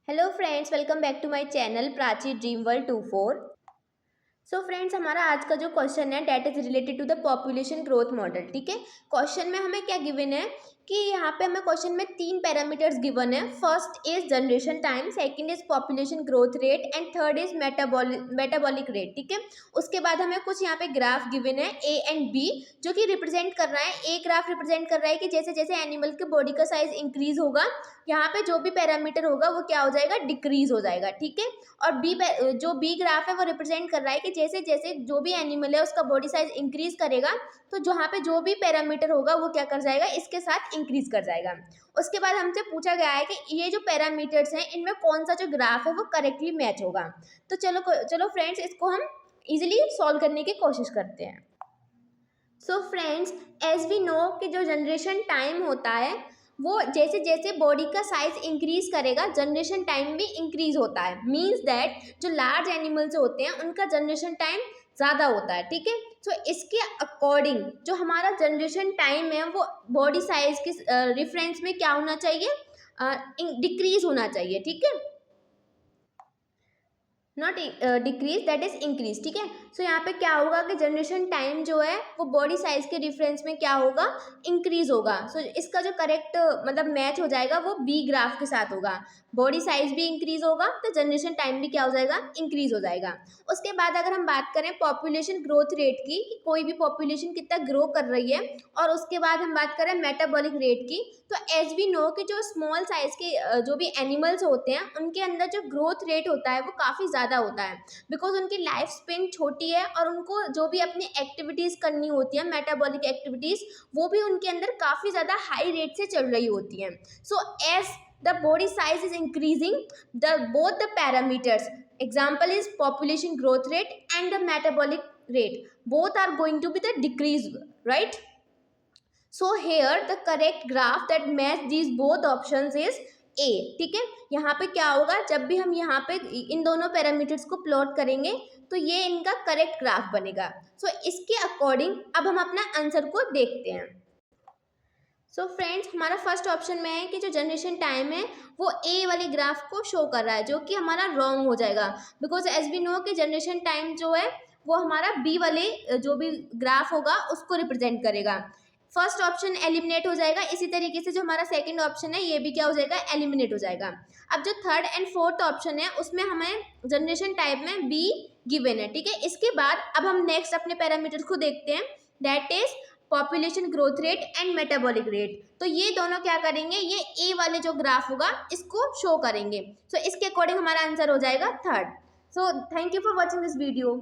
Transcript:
Hello friends, welcome back to my channel Prachi dream world 24। So friends, हमारा आज का जो क्वेश्चन है that is related to the population growth model. ठीक है, क्वेश्चन में हमें क्या गिवन है कि यहाँ पे हमें क्वेश्चन में तीन पैरामीटर्स गिवन है। First is generation time, second is population growth rate and third is metabolic rate. ठीक है, उसके बाद हमें कुछ यहाँ पे ग्राफ गिवन है ए एंड बी, जो कि रिप्रेजेंट कर रहा है। ए ग्राफ रिप्रेजेंट कर रहा है कि जैसे जैसे एनिमल के बॉडी का साइज इंक्रीज होगा, यहाँ पे जो भी पैरामीटर होगा वो क्या हो जाएगा, डिक्रीज हो जाएगा। ठीक है, और जो बी ग्राफ है वो रिप्रेजेंट कर रहा है कि जैसे जैसे जो भी एनिमल है उसका बॉडी साइज इंक्रीज करेगा, तो जहाँ पे जो भी पैरामीटर होगा वो क्या कर जाएगा, इसके साथ इंक्रीज कर जाएगा। उसके बाद हमसे पूछा गया है कि ये जो पैरामीटर्स हैं इनमें कौन सा जो ग्राफ है वो करेक्टली मैच होगा। तो चलो चलो फ्रेंड्स, इसको हम इजिली सॉल्व करने की कोशिश करते हैं। So friends, as we know कि जो जनरेशन टाइम होता है वो जैसे जैसे बॉडी का साइज इंक्रीज करेगा जनरेशन टाइम भी इंक्रीज होता है। मीन्स दैट जो लार्ज एनिमल्स होते हैं उनका जनरेशन टाइम ज़्यादा होता है। ठीक है, सो इसके अकॉर्डिंग जो हमारा जनरेशन टाइम है वो बॉडी साइज के रिफरेंस में क्या होना चाहिए, डिक्रीज होना चाहिए। ठीक है, not decrease, that is increase. ठीक है, सो यहाँ पे क्या होगा कि जनरेशन टाइम जो है वो बॉडी साइज के डिफरेंस में क्या होगा, इंक्रीज होगा। सो इसका जो करेक्ट मतलब मैच हो जाएगा वो बी ग्राफ के साथ होगा। बॉडी साइज भी इंक्रीज होगा तो जनरेशन टाइम भी क्या हो जाएगा, इंक्रीज हो जाएगा। उसके बाद अगर हम बात करें पॉपुलेशन ग्रोथ रेट की, कि कोई भी पॉपुलेशन कितना ग्रो कर रही है, और उसके बाद हम बात करें मेटाबॉलिक रेट की, तो एज वी नो कि जो स्मॉल साइज के जो भी एनिमल्स होते हैं उनके अंदर जो ग्रोथ रेट होता है वो काफ़ी ज़्यादा होता है, बिकॉज उनकी लाइफ स्पेन छोटी है और उनको जो भी अपनी एक्टिविटीज़ करनी होती है, मेटाबॉलिक एक्टिविटीज़, वो भी उनके अंदर काफ़ी ज़्यादा हाई रेट से चल रही होती हैं। So as the body size is increasing, the both the parameters, example is population growth rate and the metabolic rate, both are going to be the decrease, right? So here the correct graph that match these both options is A। ठीक है, यहाँ पे क्या होगा, जब भी हम यहाँ पे इन दोनों पैरामीटर्स को प्लॉट करेंगे तो ये इनका करेक्ट ग्राफ बनेगा। सो इसके अकॉर्डिंग अब हम अपना आंसर को देखते हैं। सो फ्रेंड्स, हमारा फर्स्ट ऑप्शन में है कि जो जनरेशन टाइम है वो ए वाले ग्राफ को शो कर रहा है, जो कि हमारा रॉन्ग हो जाएगा, बिकॉज एज वी नो कि जनरेशन टाइम जो है वो हमारा बी वाले जो भी ग्राफ होगा उसको रिप्रेजेंट करेगा। फर्स्ट ऑप्शन एलिमिनेट हो जाएगा, इसी तरीके से जो हमारा सेकंड ऑप्शन है ये भी क्या हो जाएगा, एलिमिनेट हो जाएगा। अब जो थर्ड एंड फोर्थ ऑप्शन है उसमें हमें जनरेशन टाइप में बी गिवन है। ठीक है, इसके बाद अब हम नेक्स्ट अपने पैरामीटर्स को देखते हैं, that is population growth rate and metabolic rate. तो ये दोनों क्या करेंगे, ये ए वाले जो ग्राफ होगा इसको शो करेंगे। सो इसके अकॉर्डिंग हमारा आंसर हो जाएगा third. So thank you for watching this video.